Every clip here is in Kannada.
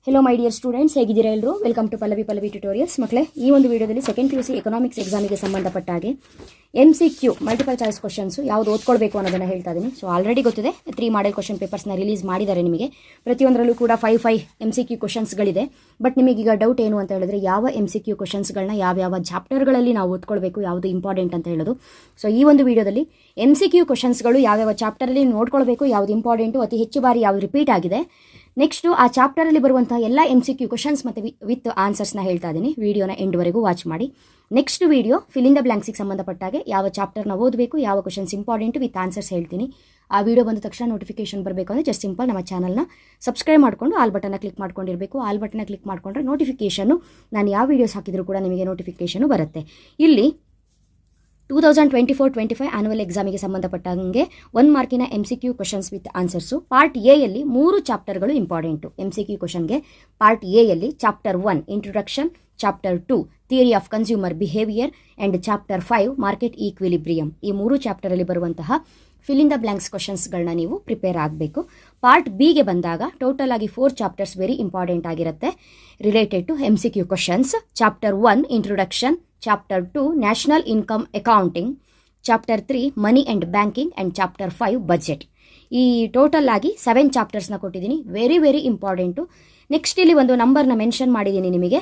ಹೆಲೋ ಮೈ ಡಿಯರ್ ಸ್ಟೂಡೆಂಟ್ಸ್, ಹೇಗಿದ್ದೀರಾ ಎಲ್ಲರೂ? Welcome to Pallavi tutorials. ಮಕ್ಕಳೇ, ಈ ಒಂದು ವಿಡಿಯೋದಲ್ಲಿ ಸೆಕೆಂಡ್ PUC ಎಕನಾಮಿಕ್ಸ್ ಎಕ್ಸಾಮಿಗೆ ಸಂಬಂಧಪಟ್ಟ ಹಾಗೆ MCQ ಮಲ್ಟಿಪಲ್ ಚಾಯ್ಸ್ ಕ್ವಶನ್ಸ್ ಯಾವುದು ಓದ್ಕೊಳ್ಬೇಕು ಅನ್ನೋದನ್ನು ಹೇಳ್ತಾ ಇದ್ದೀನಿ. ಸೊ ಆಲ್ರೆಡಿ ಗೊತ್ತಿದೆ, 3 ಮಾಡೆಲ್ ಕ್ವಶನ್ ಪೇಪರ್ಸ್ನ ರಿಲೀಸ್ ಮಾಡಿದ್ದಾರೆ ನಿಮಗೆ. ಪ್ರತಿಯೊಂದರಲ್ಲೂ ಕೂಡ 5 MCQ ಕ್ವಶನ್ಸ್ಗಳಿದೆ. ಬಟ್ ನಿಮಗೀಗ ಡೌಟ್ ಏನು ಅಂತ ಹೇಳಿದ್ರೆ, ಯಾವ MCQ ಕ್ವಶನ್ಸ್ಗಳನ್ನ ಯಾವ ಚಾಪ್ಟರ್ಗಳಲ್ಲಿ ನಾವು ಓದ್ಕೊಳ್ಬೇಕು, ಯಾವುದು ಇಂಪಾರ್ಟೆಂಟ್ ಅಂತ ಹೇಳೋದು. ಸೊ ಈ ಒಂದು ವಿಡಿಯೋದಲ್ಲಿ MCQ ಕ್ವಶನ್ಸ್ಗಳು ಯಾವ್ಯಾವ ಚಾಪ್ಟರಲ್ಲಿ ನೋಡ್ಕೊಳ್ಬೇಕು, ಯಾವುದು ಇಂಪಾರ್ಟೆಂಟು, ಅತಿ ಹೆಚ್ಚು ಬಾರಿ ಯಾವುದು ರಿಪೀಟ್ ಆಗಿದೆ, ನೆಕ್ಸ್ಟು ಆ ಚಾಪ್ಟರಲ್ಲಿ ಬರುವಂತಹ ಎಲ್ಲ MCQ ಕ್ವಶನ್ಸ್ ಮತ್ತು ವಿತ್ ಆನ್ಸರ್ಸ್ನ ಹೇಳ್ತಾ ಇದ್ದೀನಿ. ವಿಡಿಯೋನ ಎಂಡ್ವರೆಗೂ ವಾಚ್ ಮಾಡಿ. Next video fill in the ಬ್ಲಾಂಕ್ಸಿಗೆ ಸಂಬಂಧಪಟ್ಟಾಗೆ ಯಾವ ಚಾಪ್ಟರ್ನ ಓದಬೇಕು, ಯಾವ ಕ್ವಶನ್ಸ್ ಇಂಪಾರ್ಟೆಂಟು ವಿತ್ ಆನ್ಸರ್ಸ್ ಹೇಳ್ತೀನಿ. ಆ ವಿಡಿಯೋ ಬಂದ ತಕ್ಷಣ ನೋಟಿಫಿಕೇಶನ್ ಬರಬೇಕು ಅಂದರೆ ಜಸ್ಟ್ ಸಿಂಪಲ್ ನಮ್ಮ ಚಾನಲ್ನ ಸಬ್ಸ್ಕ್ರೈಬ್ ಮಾಡಿಕೊಂಡು ಆಲ್ ಬಟನ್ನ ಕ್ಲಿಕ್ ಮಾಡ್ಕೊಂಡಿರಬೇಕು. ಆಲ್ ಬಟನ್ನ ಕ್ಲಿಕ್ ಮಾಡಿಕೊಂಡ್ರೆ ನೋಟಿಫಿಕೇಷನ್ನು ನಾನು ಯಾವ ವೀಡಿಯೋಸ್ ಹಾಕಿದರೂ ಕೂಡ ನಿಮಗೆ ನೋಟಿಫಿಕೇಷನು ಬರುತ್ತೆ. ಇಲ್ಲಿ 2024-25 ಆನ್ಯುವಲ್ ಎಕ್ಸಾಮಿಗೆ ಸಂಬಂಧಪಟ್ಟಂಗೆ 1 ಮಾರ್ಕಿನ MCQ questions with answers. Part ಎಯಲ್ಲಿ 3 ಚಾಪ್ಟರ್ಗಳು ಇಂಪಾರ್ಟೆಂಟು. MCQ ಕ್ವಶನ್ಗೆ ಪಾರ್ಟ್ ಎಯಲ್ಲಿ chapter 1 introduction, chapter 2 theory of consumer behaviour and chapter 5 market equilibrium. ಈ 3 ಚಾಪ್ಟರಲ್ಲಿ ಬರುವಂತಹ ಫಿಲ್ ಇನ್ ದ ಬ್ಲಾಂಕ್ಸ್ ಕ್ವಶನ್ಸ್ಗಳನ್ನ ನೀವು ಪ್ರಿಪೇರ್ ಆಗಬೇಕು. ಪಾರ್ಟ್ ಬಿಗೆ ಬಂದಾಗ ಟೋಟಲ್ ಆಗಿ 4 ಚಾಪ್ಟರ್ಸ್ ವೆರಿ ಇಂಪಾರ್ಟೆಂಟ್ ಆಗಿರುತ್ತೆ related to MCQ questions. Chapter 1 introduction, chapter 2 national income accounting, chapter 3 money and banking and chapter 5 budget. ಈ ಟೋಟಲ್ ಆಗಿ 7 ಚಾಪ್ಟರ್ಸ್ನ ಕೊಟ್ಟಿದ್ದೀನಿ. Very important. ನೆಕ್ಸ್ಟ್ ಇಲ್ಲಿ ಒಂದು ನಂಬರ್ನ ಮೆನ್ಷನ್ ಮಾಡಿದ್ದೀನಿ ನಿಮಗೆ.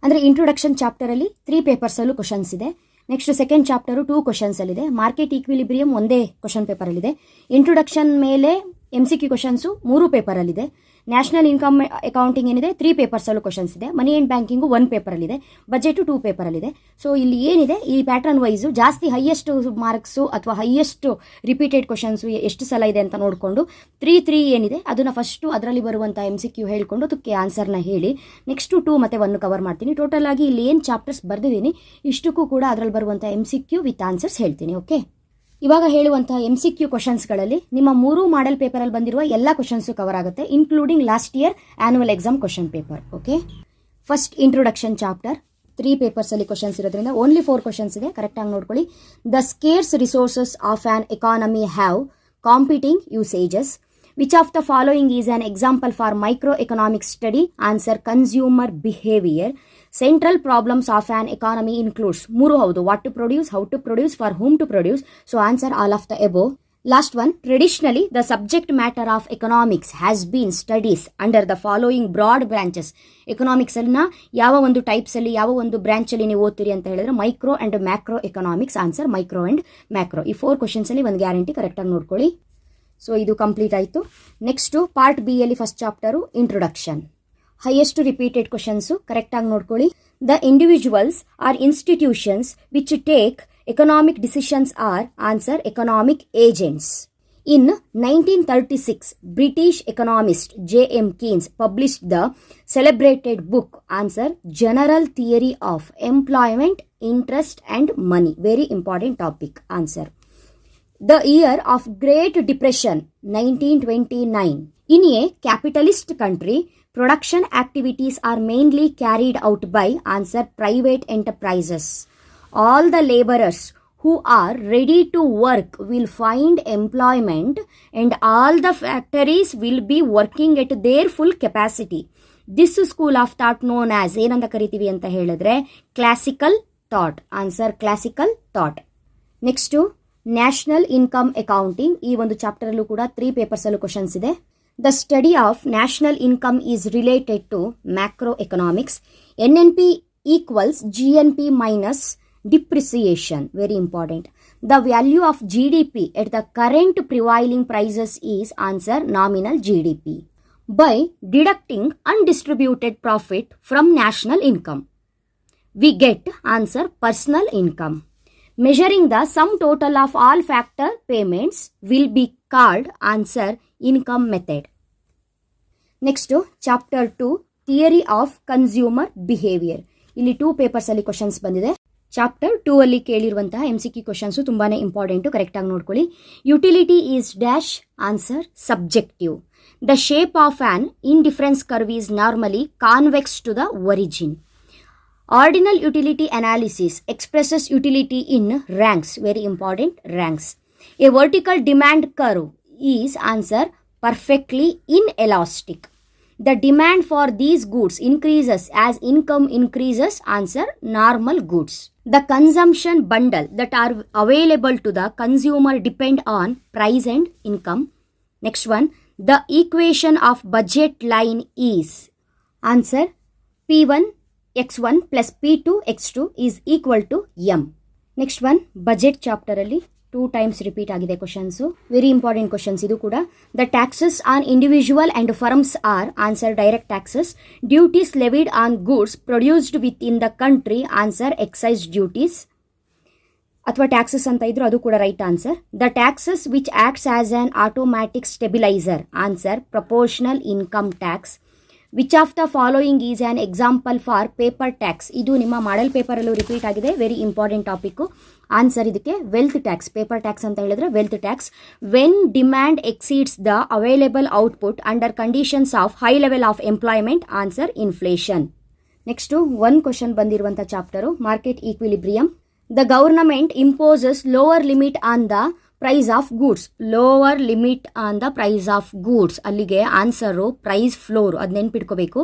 ಅಂದರೆ ಇಂಟ್ರೊಡಕ್ಷನ್ ಚಾಪ್ಟರಲ್ಲಿ 3 ಪೇಪರ್ಸಲ್ಲೂ ಕ್ವಶನ್ಸ್ ಇದೆ. ನೆಕ್ಸ್ಟ್ ಸೆಕೆಂಡ್ ಚಾಪ್ಟರು 2 ಕ್ವಶನ್ಸಲ್ಲಿದೆ. ಮಾರ್ಕೆಟ್ ಈಕ್ವಿಲಿಬ್ರಿಯಮ್ ಒಂದೇ ಕ್ವಶನ್ ಪೇಪರಲ್ಲಿದೆ. ಇಂಟ್ರೊಡಕ್ಷನ್ ಮೇಲೆ MCQ ಕ್ವಶನ್ಸು 3 ಪೇಪರಲ್ಲಿದೆ. ನ್ಯಾಷನಲ್ ಇನ್ಕಮ್ ಅಕೌಂಟಿಂಗ್ ಏನಿದೆ 3 ಪೇಪರ್ಸಲ್ಲೂ ಕ್ವಶನ್ಸ್ ಇದೆ. ಮನಿ ಆ್ಯಂಡ್ ಬ್ಯಾಂಕಿಂಗು 1 ಪೇಪರಲ್ಲಿದೆ. ಬಜೆಟು 2 ಪೇಪರಲ್ಲಿದೆ. ಸೊ ಇಲ್ಲಿ ಏನಿದೆ, ಈ ಪ್ಯಾಟರ್ನ್ ವೈಸು ಜಾಸ್ತಿ ಹೈಯೆಸ್ಟ್ ಮಾರ್ಕ್ಸು ಅಥವಾ ಹೈಯೆಸ್ಟ್ ರಿಪೀಟೆಡ್ ಕ್ವಶನ್ಸು ಎಷ್ಟು ಸಲ ಇದೆ ಅಂತ ನೋಡಿಕೊಂಡು 3 ಏನಿದೆ ಅದನ್ನು ಫಸ್ಟು ಅದರಲ್ಲಿ ಬರುವಂಥ MCQ ಹೇಳಿಕೊಂಡು ಅದಕ್ಕೆ ಆನ್ಸರ್ನ ಹೇಳಿ ನೆಕ್ಸ್ಟು 2 ಮತ್ತು 1 ಕವರ್ ಮಾಡ್ತೀನಿ. ಟೋಟಲ್ ಆಗಿ ಇಲ್ಲಿ ಏನು ಚಾಪ್ಟರ್ಸ್ ಬರೆದಿದ್ದೀನಿ ಇಷ್ಟಕ್ಕೂ ಕೂಡ ಅದರಲ್ಲಿ ಬರುವಂಥ MCQ ವಿತ್ ಆನ್ಸರ್ಸ್ ಹೇಳ್ತೀನಿ. ಓಕೆ, ಇವಾಗ ಹೇಳುವಂತಹ MCQ ಕ್ವಶನ್ಸ್ಗಳಲ್ಲಿ ನಿಮ್ಮ 3 ಮಾಡೆಲ್ ಪೇಪರಲ್ಲಿ ಬಂದಿರುವ ಎಲ್ಲ ಕ್ವಶನ್ಸು ಕವರ್ ಆಗುತ್ತೆ, including last year annual exam question paper. Okay, first introduction chapter 3 ಪೇಪರ್ಸಲ್ಲಿ ಕ್ವಶನ್ಸ್ ಇರೋದ್ರಿಂದ ಓನ್ಲಿ 4 ಕ್ವಶನ್ಸ್ ಇದೆ. ಕರೆಕ್ಟಾಗಿ ನೋಡ್ಕೊಳ್ಳಿ. The scarce resources of an economy have competing usages. Which of the following is an example for micro economic study? Answer consumer behaviour. Central problems of an economy includes 3 ಹೌದು. What to produce, how to produce, for whom to produce. So answer all of the above. Last one, traditionally the subject matter of economics has been studies under the following broad branches. Economics ಅನ್ನ ಯಾವ ಒಂದು ಟೈಪ್ಸ್ ಅಲ್ಲಿ, ಯಾವ ಒಂದು ಬ್ರಾಂಚ್ ಅಲ್ಲಿ ನೀವು ಓದ್ತೀರಿ ಅಂತ ಹೇಳಿದ್ರೆ micro and macro economics. Answer micro and macro. ಈ 4 ಕ್ವಶನ್ಸ್ ಅಲ್ಲಿ ಒಂದು ಗ್ಯಾರಂಟಿ ಕರೆಕ್ಟಾಗಿ ನೋಡ್ಕೊಳ್ಳಿ. ಸೊ ಇದು ಕಂಪ್ಲೀಟ್ ಆಯಿತು. ನೆಕ್ಸ್ಟು ಪಾರ್ಟ್ ಬಿ ಯಲ್ಲಿ first chapter introduction. Highest repeated questions ಕರೆಕ್ಟಾಗಿ ನೋಡ್ಕೊಳ್ಳಿ. The individuals or institutions which take economic decisions are answer economic agents. In 1936, British economist J.M. Keynes published the celebrated book, answer General Theory of Employment, Interest and Money. Very important topic, answer. The year of Great Depression, 1929. In a capitalist country, production activities are mainly carried out by, answer, private enterprises. All the laborers who are ready to work will find employment and all the factories will be working at their full capacity. This school of thought known as ಏನಂತ ಕರಿತೀವಿ ಅಂತ ಹೇಳಿದ್ರೆ classical thought. Answer classical thought. Next national income accounting. ಈ ಒಂದು ಚಾಪ್ಟರಲ್ಲೂ ಕೂಡ 3 ಪೇಪರ್ಸಲ್ಲೂ ಕ್ವಶನ್ಸ್ ಇದೆ. The study of national income is related to macro economics. NNP equals GNP minus depreciation. Very important. The value of GDP at the current prevailing prices is, answer, nominal GDP. By deducting undistributed profit from national income, we get, answer, personal income. Measuring the sum total of all factor payments will be called, answer, income method. Next, chapter 2, theory of consumer behavior. ಇಲ್ಲಿ 2 ಪೇಪರ್ಸಲ್ಲಿ ಕ್ವಶನ್ಸ್ ಬಂದಿದೆ. ಚಾಪ್ಟರ್ 2 ಅಲ್ಲಿ ಕೇಳಿರುವಂತಹ MCQ ಕ್ವಶನ್ಸು ತುಂಬಾನೇ ಇಂಪಾರ್ಟೆಂಟು. ಕರೆಕ್ಟಾಗಿ ನೋಡ್ಕೊಳ್ಳಿ. Utility is dash, answer subjective. The shape of an indifference curve is normally convex to the origin. Ordinal utility analysis expresses utility in ranks. Very important, ranks. A vertical demand curve is, answer, perfectly inelastic. The demand for these goods increases as income increases. Answer, normal goods. The consumption bundle that are available to the consumer depend on price and income. Next one, the equation of budget line is. Answer, P1 x1 plus P2 x2 is equal to M. Next one, budget chapter ಅಲ್ಲಿ 2 times ರಿಪೀಟ್ ಆಗಿದೆ ಕ್ವಶನ್ಸು. ವೆರಿ ಇಂಪಾರ್ಟೆಂಟ್ ಕ್ವಶನ್ಸ್ ಇದು ಕೂಡ. The taxes on individual and firms are. Answer, direct taxes. Duties levied on goods produced with in the country. Answer, excise duties ಅಥವಾ ಟ್ಯಾಕ್ಸಸ್ ಅಂತ ಇದ್ರು ಅದು ಕೂಡ right answer. The taxes which acts as an automatic stabiliser. Answer, proportional income tax. Which of the following is an example for paper tax. ಇದು ನಿಮ್ಮ ಮಾಡೆಲ್ ಪೇಪರಲ್ಲೂ ರಿಪೀಟ್ ಆಗಿದೆ. Very important topic. ಆನ್ಸರ್ ಇದಕ್ಕೆ ವೆಲ್ತ್ ಟ್ಯಾಕ್ಸ್. ಪೇಪರ್ ಟ್ಯಾಕ್ಸ್ ಅಂತ ಹೇಳಿದ್ರೆ wealth tax. When demand exceeds the available output under conditions of high level of employment. Answer, inflation. Next ಒಂದು ಕ್ವಶನ್ ಬಂದಿರುವಂಥ chapter market equilibrium. The government imposes lower limit on the price of goods. Lower limit on the price of goods. ಅಲ್ಲಿಗೆ ಆನ್ಸರು ಪ್ರೈಸ್ ಫ್ಲೋರ್. ಅದು ನೆನ್ಪಿಟ್ಕೋಬೇಕು.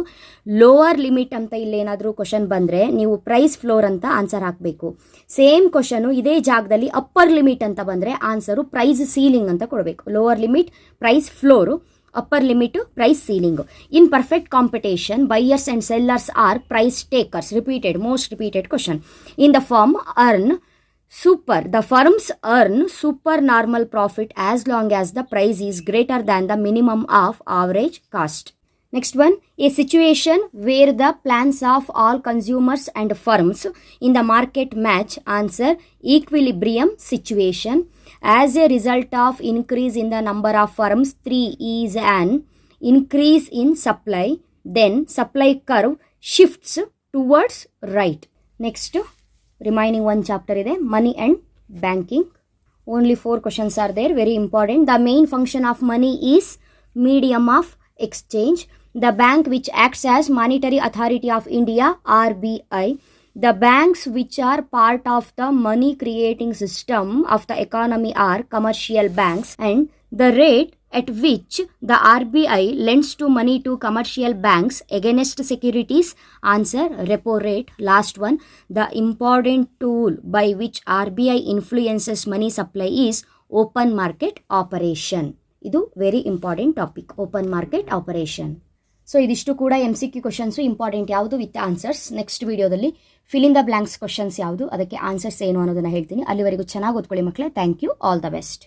ಲೋವರ್ ಲಿಮಿಟ್ ಅಂತ ಇಲ್ಲೇನಾದರೂ ಕ್ವಶನ್ ಬಂದರೆ ನೀವು ಪ್ರೈಸ್ ಫ್ಲೋರ್ ಅಂತ ಆನ್ಸರ್ ಹಾಕಬೇಕು. ಸೇಮ್ ಕ್ವಶನು ಇದೇ ಜಾಗದಲ್ಲಿ ಅಪ್ಪರ್ ಲಿಮಿಟ್ ಅಂತ ಬಂದರೆ ಆನ್ಸರು ಪ್ರೈಸ್ ಸೀಲಿಂಗ್ ಅಂತ ಕೊಡಬೇಕು. Lower limit price floor, upper limit price ceiling. In perfect competition buyers and sellers are price takers. Repeated, most repeated question. In the firm the firms earn super normal profit as long as the price is greater than the minimum of average cost. Next one, a situation where the plans of all consumers and firms in the market match. Answer, equilibrium situation. As a result of increase in the number of firms, 3 is an increase in supply. Then supply curve shifts towards right. Next, remaining one chapter is money and banking. Only 4 questions are there. Very important. The main function of money is medium of exchange. The bank which acts as monetary authority of India, RBI. The banks which are part of the money creating system of the economy are commercial banks, and the rate at which the RBI lends to money to commercial banks against securities. Answer, repo rate. Last one, the important tool by which RBI influences money supply is open market operation. ಇದು very important topic, open market operation. So ಇದಿಷ್ಟು ಕೂಡ MCQ ಕ್ವಶನ್ಸು ಇಂಪಾರ್ಟೆಂಟ್ ಯಾವುದು ವಿತ್ ಆನ್ಸರ್ಸ್. ನೆಕ್ಸ್ಟ್ ವಿಡಿಯೋದಲ್ಲಿ fill in the blanks questions ಯಾವುದು, ಅದಕ್ಕೆ ಆನ್ಸರ್ಸ್ ಏನು ಅನ್ನೋದನ್ನು ಹೇಳ್ತೀನಿ. ಅಲ್ಲಿವರೆಗೂ ಚೆನ್ನಾಗಿ ಓದ್ಕೊಳ್ಳಿ ಮಕ್ಕಳೇ. Thank you. All the best.